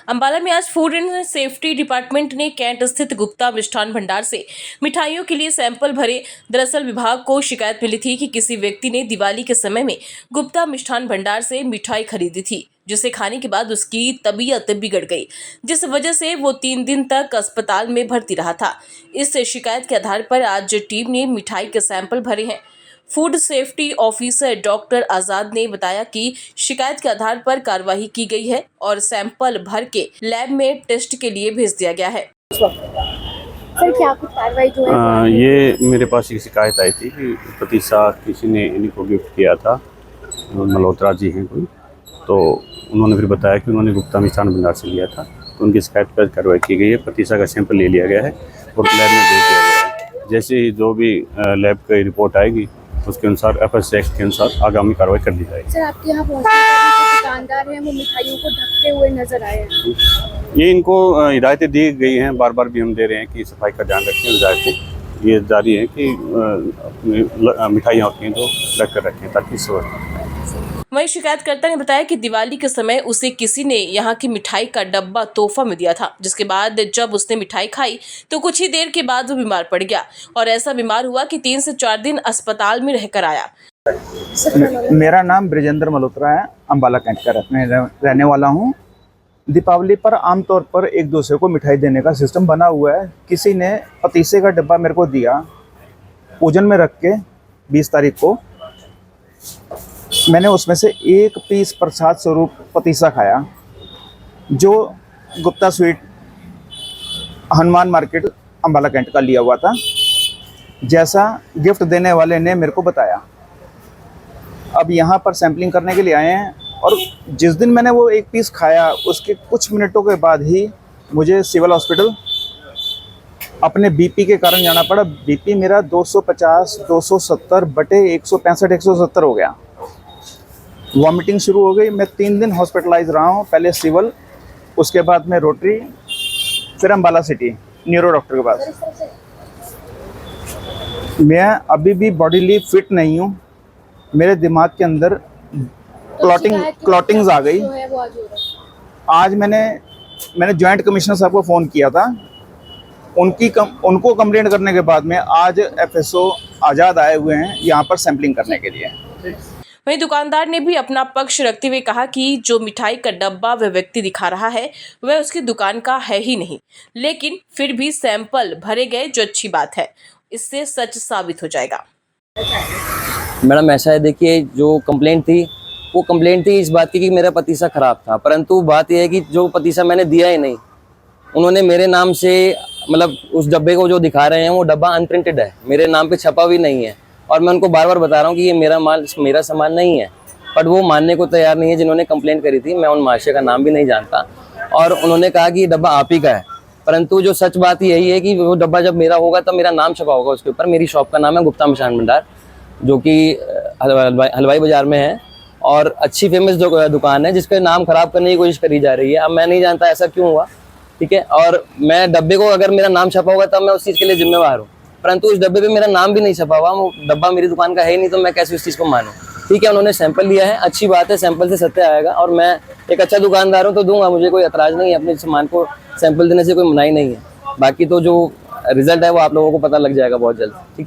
अंबाला में आज food and safety department ने कैंट स्थित गुप्ता मिष्ठान भंडार से मिठाइयों के लिए सैंपल भरे। दरअसल विभाग को शिकायत मिली थी कि किसी व्यक्ति ने दिवाली के समय में गुप्ता मिष्ठान भंडार से मिठाई खरीदी थी, जिसे खाने के बाद उसकी तबीयत बिगड़ गई, जिस वजह से वो 3 दिन तक अस्पताल में भर्ती रहा था। इस शिकायत के आधार पर आज टीम ने मिठाई के सैंपल भरे हैं। फूड सेफ्टी ऑफिसर डॉक्टर आजाद ने बताया कि शिकायत के आधार पर कार्रवाई की गई है और सैंपल भर के लैब में टेस्ट के लिए भेज दिया गया है। सर, क्या कुछ कार्रवाई जो है? ये मेरे पास एक शिकायत आई थी कि पतीसा किसी ने इन्हीं को गिफ्ट किया था, मल्होत्रा जी हैं कोई, तो उन्होंने फिर बताया कि उन्होंने गुप्ता मिष्ठान भंडार से लिया था। तो उनकी शिकायत पर कार्रवाई की गई है। पतीसा का सैंपल ले लिया गया है और लैब में भेज दिया गया है। जैसे ही जो भी लैब की रिपोर्ट आएगी उसके अनुसार FS एक्ट के अनुसार आगामी कार्रवाई कर दी जाएगी। सर, आपके यहाँ पहुँचने पर जो दुकानदार हैं वो मिठाइयों को ढकते हुए नजर आए हैं। ये इनको हिदायतें दी गई हैं, बार बार भी हम दे रहे हैं कि सफाई का ध्यान रखें। हिदायतें ये जारी है कि मिठाइयाँ होती हैं तो ढक कर रखें ताकि सुरक्षित। वहीं शिकायतकर्ता ने बताया कि दिवाली के समय उसे किसी ने यहाँ की मिठाई का डब्बा तोहफा में दिया था, जिसके बाद जब उसने मिठाई खाई तो कुछ ही देर के बाद वो बीमार पड़ गया और ऐसा बीमार हुआ कि 3 से 4 दिन अस्पताल में रहकर आया। मेरा नाम ब्रिजेंद्र मल्होत्रा है, अंबाला कैंट का रहने वाला हूँ। दीपावली पर आमतौर पर एक दूसरे को मिठाई देने का सिस्टम बना हुआ है। किसी ने पतीसे का डब्बा मेरे को दिया, पूजन में रख के 20 तारीख को मैंने उसमें से एक पीस प्रसाद स्वरूप पतीसा खाया, जो Gupta sweet Hanuman market Ambala cantt का लिया हुआ था, जैसा गिफ्ट देने वाले ने मेरे को बताया। अब यहाँ पर सैम्पलिंग करने के लिए आए हैं और जिस दिन मैंने वो एक पीस खाया उसके कुछ मिनटों के बाद ही मुझे सिविल हॉस्पिटल अपने बीपी के कारण जाना पड़ा। बीपी मेरा 250 270 बटे 165 170 हो गया। वॉमिटिंग शुरू हो गई। मैं 3 दिन हॉस्पिटलाइज रहा हूँ, पहले सिविल, उसके बाद में रोटरी, फिर अंबाला सिटी न्यूरो डॉक्टर के पास। मैं अभी भी बॉडीली फिट नहीं हूँ। मेरे दिमाग के अंदर क्लॉटिंग्स आ गई। आज मैंने जॉइंट कमिश्नर साहब को फ़ोन किया था। उनको कंप्लेंट करने के बाद में आज FSO आज़ाद आए हुए हैं यहाँ पर सैम्पलिंग करने के लिए। वहीं दुकानदार ने भी अपना पक्ष रखते हुए कहा कि जो मिठाई का डब्बा वह व्यक्ति दिखा रहा है वह उसकी दुकान का है ही नहीं, लेकिन फिर भी सैंपल भरे गए, जो अच्छी बात है। इससे सच साबित हो जाएगा। मैडम ऐसा है, देखिए, जो कंप्लेंट थी वो कंप्लेंट थी इस बात की कि मेरा पतीसा ख़राब था, परंतु बात यह है कि जो पतीसा मैंने दिया ही नहीं, उन्होंने मेरे नाम से, मतलब उस डब्बे को जो दिखा रहे हैं वो डब्बा अनप्रिंटेड है, मेरे नाम पे छपा भी नहीं है। और मैं उनको बार बार बता रहा हूँ कि ये मेरा सामान नहीं है, बट वो मानने को तैयार नहीं है। जिन्होंने कंप्लेंट करी थी, मैं उन महाशय का नाम भी नहीं जानता, और उन्होंने कहा कि ये डब्बा आप ही का है, परंतु जो सच बात यही है कि वो डब्बा जब मेरा होगा तब मेरा नाम छपा होगा उसके ऊपर। मेरी शॉप का नाम है गुप्ता मिष्ठान भंडार, जो कि हलवाई बाज़ार में है और अच्छी फेमस जो दुकान है, जिसका नाम ख़राब करने की कोशिश करी जा रही है। अब मैं नहीं जानता ऐसा क्यों हुआ, ठीक है, और मैं डब्बे को, अगर मेरा नाम छपा होगा तब मैं उस चीज़ के लिए जिम्मेवार हूँ, परंतु उस डब्बे पे मेरा नाम भी नहीं छपा हुआ, वो डब्बा मेरी दुकान का है ही नहीं, तो मैं कैसे उस चीज़ को मानूँ। ठीक है, उन्होंने सैंपल लिया है, अच्छी बात है, सैंपल से सत्य आएगा, और मैं एक अच्छा दुकानदार हूँ तो दूंगा, मुझे कोई एतराज़ नहीं है, अपने सामान को सैंपल देने से कोई मनाही नहीं है। बाकी तो जो रिजल्ट है वो आप लोगों को पता लग जाएगा बहुत जल्द। ठीक।